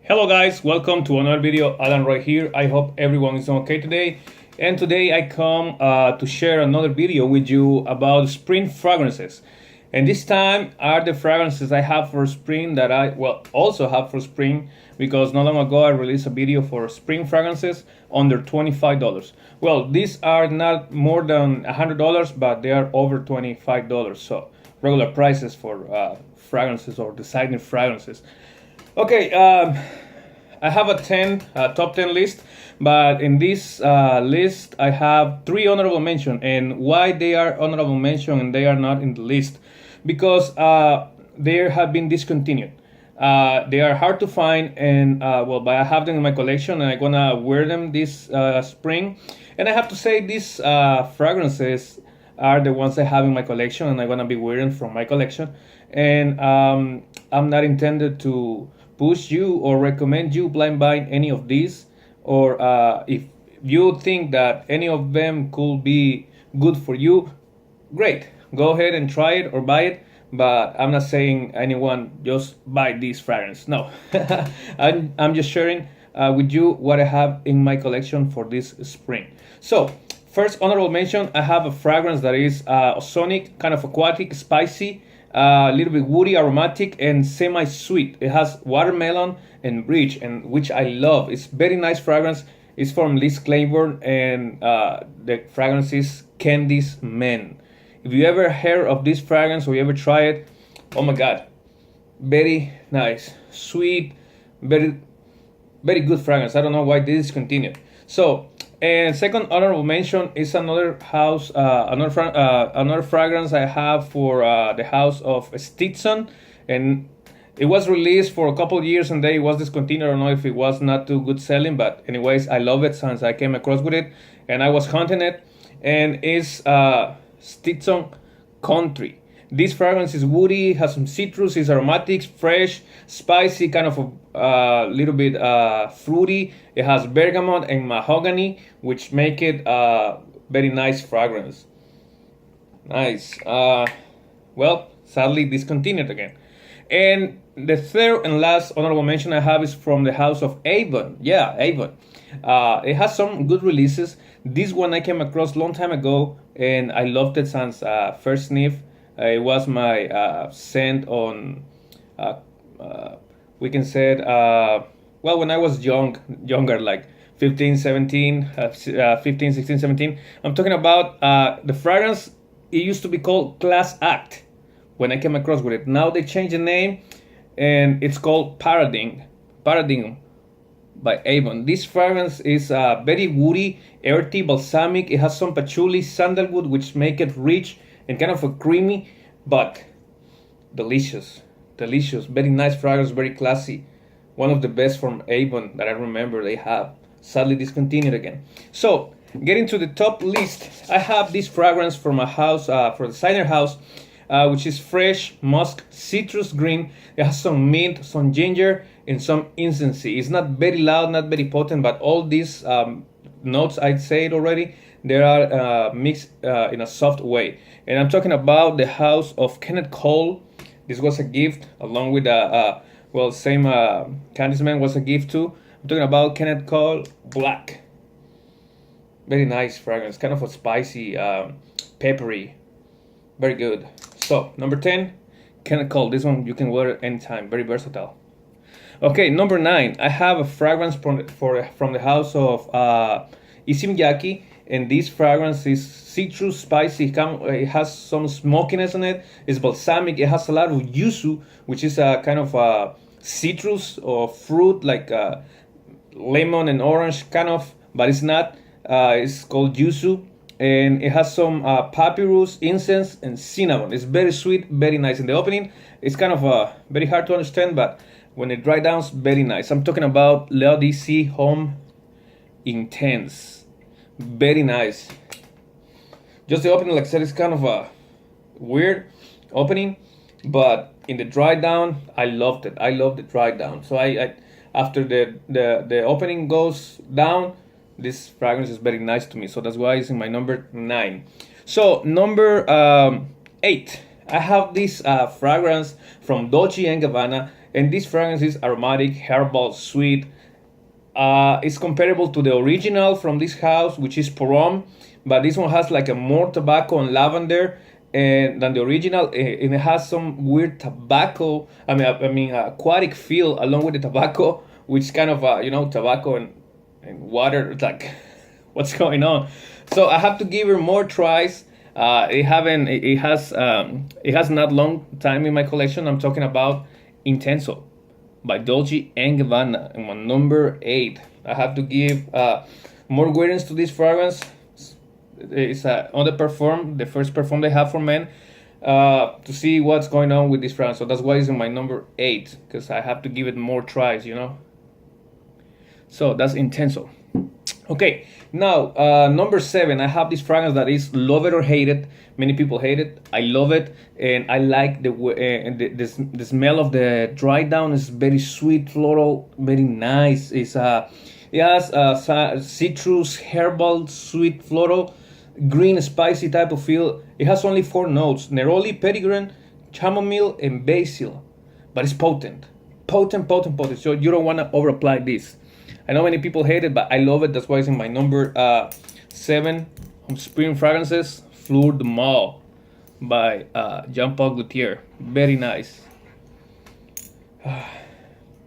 Hello guys, welcome to another video. Alan right here. I hope everyone is okay today. And today I come to share another video with you about spring fragrances. And this time are the fragrances I have for spring that I also have for spring, because not long ago I released a video for spring fragrances under $25. Well, these are not more than $100, but they are over $25. So regular prices for fragrances or designer fragrances. Okay, I have a top 10 list, but in this list I have 3 honorable mention. And why they are honorable mention and they are not in the list? Because they have been discontinued. They are hard to find, and but I have them in my collection, and I'm gonna wear them this spring. And I have to say, these fragrances are the ones I have in my collection, and I'm gonna be wearing from my collection. And I'm not intended to push you or recommend you blind buy any of these, or if you think that any of them could be good for you, great, go ahead and try it or buy it. But I'm not saying anyone just buy this fragrance. No, I'm just sharing with you what I have in my collection for this spring. So first honorable mention, I have a fragrance that is sonic, kind of aquatic, spicy, a little bit woody, aromatic, and semi-sweet. It has watermelon and bridge, and which I love. It's very nice fragrance. It's from Liz Claiborne, and the fragrance is Candie's Men. If you ever heard of this fragrance or you ever try it, oh my god, very nice, sweet, very good fragrance. I don't know why this is continued. So, and second honorable mention is another house, another fragrance I have for the house of Stetson, and it was released for a couple of years and then it was discontinued. I don't know if it was not too good selling, but anyways, I love it since I came across with it and I was hunting it, and it's Stetson-Country. This fragrance is woody, has some citrus, is aromatic, fresh, spicy, kind of a little bit fruity. It has bergamot and mahogany, which make it a very nice fragrance. Nice. Well, sadly discontinued again. And the third and last honorable mention I have is from the house of Avon. Yeah, Avon. It has some good releases. This one I came across long time ago, and I loved it since first sniff. It was my scent on, we can say, well, when I was younger, like 15, 17, 15, 16, 17. I'm talking about the fragrance. It used to be called Class Act when I came across with it. Now they changed the name, and it's called Paradigm by Avon. This fragrance is very woody, earthy, balsamic. It has some patchouli, sandalwood, which make it rich and kind of a creamy, but delicious. Very nice fragrance, very classy. One of the best from Avon that I remember they have. Sadly discontinued again. So getting to the top list, I have this fragrance from a house, for the designer house, which is fresh musk citrus green. It has some mint, some ginger, and some incense. It's not very loud, not very potent, but all these notes, I'd say it already, they are mixed in a soft way. And I'm talking about the house of Kenneth Cole. This was a gift along with same Candie's Men was a gift too. I'm talking about Kenneth Cole Black. Very nice fragrance, kind of a spicy, peppery, very good. So number 10, Kenneth Cole. This one you can wear it anytime, very versatile. Okay, number 9, I have a fragrance from the house of Isimyaki, and this fragrance is citrus, spicy. It has some smokiness in it. It's balsamic. It has a lot of yuzu, which is a kind of a citrus or fruit, like lemon and orange kind of, but it's not. It's called yuzu, and it has some papyrus, incense, and cinnamon. It's very sweet, very nice. In the opening, it's kind of very hard to understand, but when it dries down, it's very nice. I'm talking about L'Odyssée Homme Intense. Very nice. Just the opening, like I said, is kind of a weird opening, but in the dry down, I loved it. I love the dry down. So I after the opening goes down, this fragrance is very nice to me. So that's why it's in my number 9. So number 8, I have this fragrance from Dolce & Gabbana. And this fragrance is aromatic, herbal, sweet. It's comparable to the original from this house, which is Porom, but this one has like a more tobacco and lavender and than the original, and it has some weird tobacco. I mean, aquatic feel along with the tobacco, which kind of tobacco and water. It's like, what's going on? So I have to give her more tries. It has not long time in my collection. I'm talking about Intenso by Dolce & Gabbana, and my number 8. I have to give more guidance to this fragrance. It's underperformed the first perform they have for men, to see what's going on with this fragrance. So that's why it's in my number 8, because I have to give it more tries. So that's Intenso. Okay, now number 7. I have this fragrance that is love it or hate it. Many people hate it. I love it, and I like the smell of the dry down is very sweet, floral, very nice. It has citrus, herbal, sweet, floral, green, spicy type of feel. It has only 4 notes: neroli, petitgrain, chamomile, and basil, but it's potent. So you don't want to over apply this. I know many people hate it, but I love it. That's why it's in my number 7 spring fragrances. Fleur de Mal by Jean-Paul Gaultier. Very nice.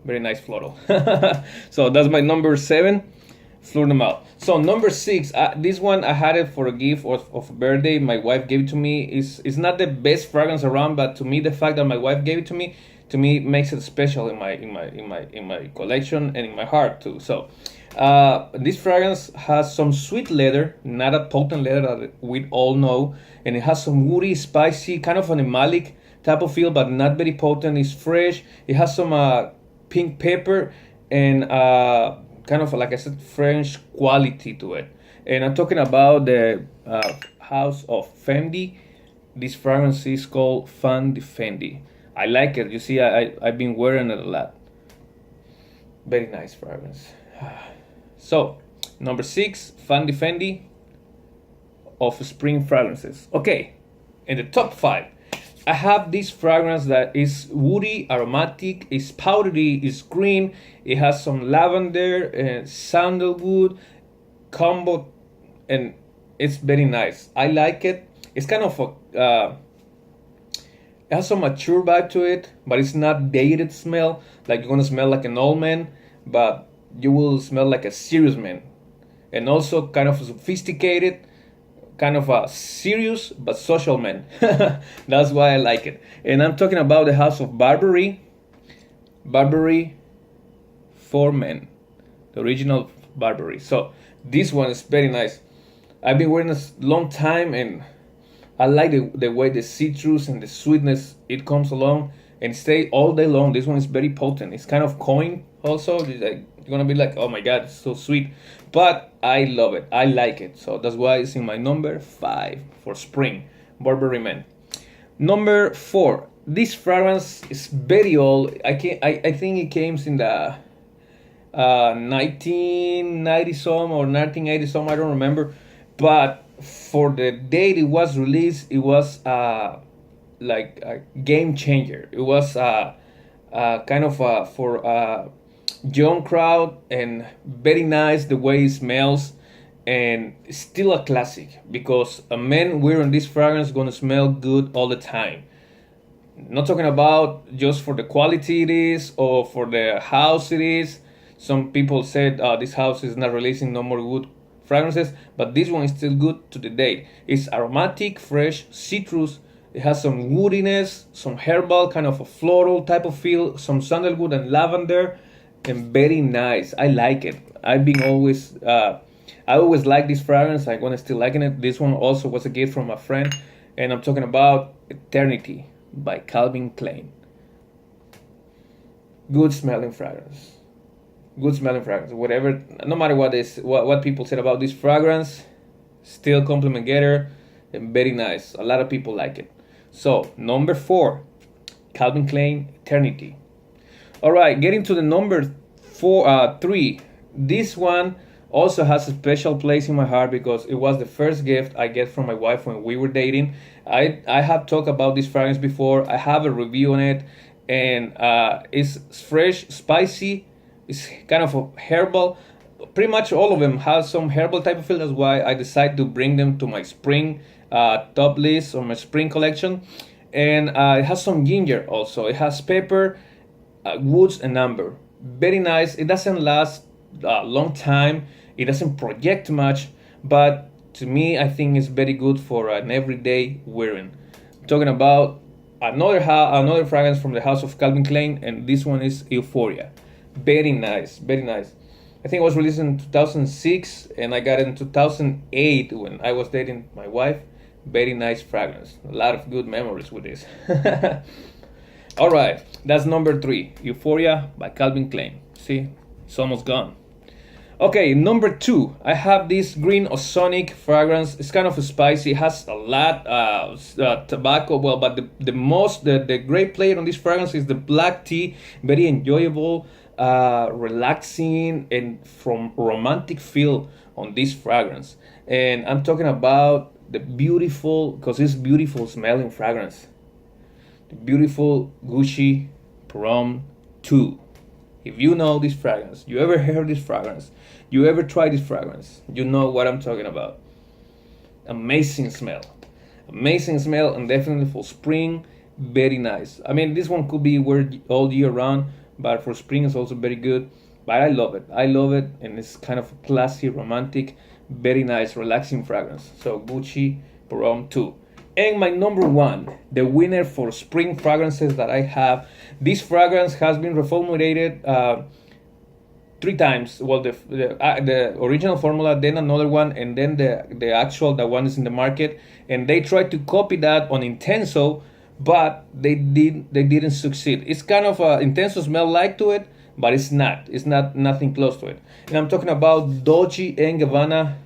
Very nice floral. So that's my number 7, Fleur de Mal. So number 6, this one I had it for a gift of a birthday. My wife gave it to me. It's not the best fragrance around, but to me, the fact that my wife gave it to me makes it special in my collection and in my heart too. So this fragrance has some sweet leather, not a potent leather that we all know, and it has some woody, spicy, kind of animalic type of feel, but not very potent. It's fresh. It has some pink pepper and kind of, like I said, French quality to it. And I'm talking about the house of Fendi. This fragrance is called Fan de Fendi. I like it. You see, I've been wearing it a lot. Very nice fragrance. So, number 6, Fan de Fendi of spring fragrances. Okay, in the top 5, I have this fragrance that is woody, aromatic, is powdery, is green. It has some lavender and sandalwood combo, and it's very nice. I like it. It's kind of it has some mature vibe to it, but it's not dated smell. Like you're gonna smell like an old man, but you will smell like a serious man. And also kind of sophisticated, kind of a serious but social man. That's why I like it. And I'm talking about the house of Burberry for men. The original Burberry. So this one is very nice. I've been wearing this long time, and I like the way the citrus and the sweetness it comes along and stay all day long. This one is very potent. It's kind of coin also. You're gonna be like, oh my god, it's so sweet. But I love it. I like it. So that's why it's in my number 5 for spring. Burberry Men. Number 4. This fragrance is very old. I think it came in the 1990 some or 1980 some. I don't remember. But for the date it was released, it was like a game changer. It was kind of for young crowd, and very nice the way it smells, and still a classic, because a man wearing this fragrance is gonna smell good all the time. Not talking about just for the quality it is or for the house it is. Some people said this house is not releasing no more good fragrances, but this one is still good to the day. It's aromatic, fresh, citrus. It has some woodiness, some herbal, kind of a floral type of feel, some sandalwood and lavender, and very nice. I like it. I always like this fragrance. I'm gonna still liking it. This one also was a gift from a friend, and I'm talking about Eternity by Calvin Klein. Good smelling fragrance. Whatever, no matter what people said about this fragrance, still compliment getter and very nice. A lot of people like it. So number 4, Calvin Klein Eternity. All right, getting to the number 3. This one also has a special place in my heart because it was the first gift I get from my wife when we were dating. I have talked about this fragrance before. I have a review on it, and it's fresh, spicy. It's kind of a herbal. Pretty much all of them have some herbal type of feel. That's why I decided to bring them to my spring top list or my spring collection. And it has some ginger also. It has pepper, woods, and amber. Very nice. It doesn't last a long time. It doesn't project much, but to me, I think it's very good for an everyday wearing. I'm talking about another fragrance from the house of Calvin Klein, and this one is Euphoria. Very nice, very nice. I think it was released in 2006, and I got it in 2008 when I was dating my wife. Very nice fragrance. A lot of good memories with this. All right, that's number 3, Euphoria by Calvin Klein. See, it's almost gone. Okay, number 2, I have this green ozonic fragrance. It's kind of spicy. It has a lot of tobacco. Well, but the great player on this fragrance is the black tea. Very enjoyable, relaxing, and from romantic feel on this fragrance. And I'm talking about the beautiful, because it's beautiful smelling fragrance. The beautiful Gucci Homme II. If you know this fragrance, you ever heard this fragrance, you ever tried this fragrance, you know what I'm talking about. Amazing smell. Amazing smell, and definitely for spring, very nice. I mean, this one could be worn all year round, but for spring it's also very good. But I love it. I love it, and it's kind of classy, romantic, very nice, relaxing fragrance. So Gucci Homme II. And my number 1, the winner for spring fragrances that I have. This fragrance has been reformulated 3 times. Well, the original formula, then another one, and then the actual, the one is in the market. And they tried to copy that on Intenso, but they didn't succeed. It's kind of a Intenso smell like to it, but it's not. It's nothing close to it. And I'm talking about Dolce & Gabbana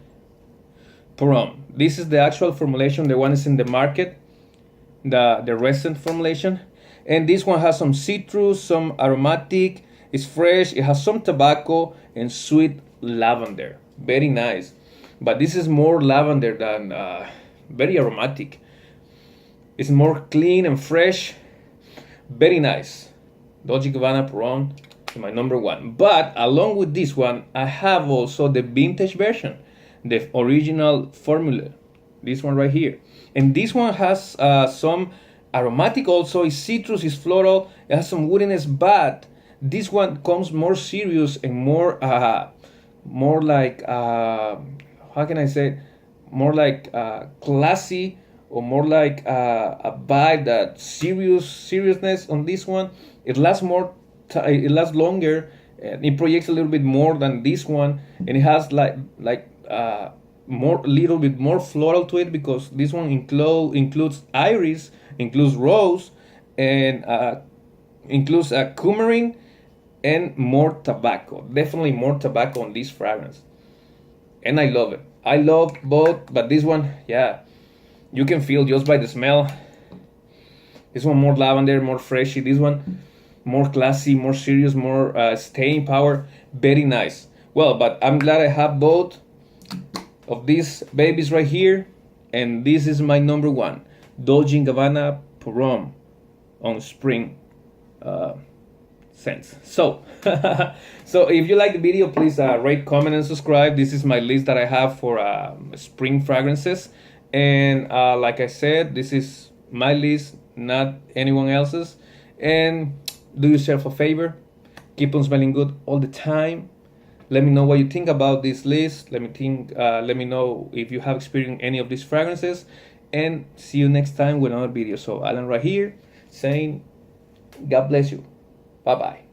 Homme. This is the actual formulation. The one is in the market, the recent formulation. And this one has some citrus, some aromatic. It's fresh. It has some tobacco and sweet lavender. Very nice. But this is more lavender than very aromatic. It's more clean and fresh. Very nice. Dolce & Gabbana Homme is my number 1. But along with this one, I have also the vintage version, the original formula, this one right here. And this one has some aromatic also. It's citrus, it's floral, it has some woodiness, but this one comes more serious and more like how can I say, more like classy, or more like a vibe, that seriousness on this one. It lasts more, it lasts longer, and it projects a little bit more than this one, and it has like little bit more floral to it, because this one includes iris, includes rose, and includes coumarin, and more tobacco. Definitely more tobacco on this fragrance, and I love it. I love both, but this one, yeah, you can feel just by the smell. This one more lavender, more freshy. This one more classy, more serious, more staying power. Very nice. Well, but I'm glad I have both of these babies right here, and this is my number 1, Dolce & Gabbana Homme on spring scents. So so if you like the video, please rate, comment, and subscribe. This is my list that I have for spring fragrances, and like I said, this is my list, not anyone else's. And do yourself a favor, keep on smelling good all the time. Let me know what you think about this list. Let me know if you have experienced any of these fragrances, and see you next time with another video. So Alan right here saying, God bless you. Bye bye.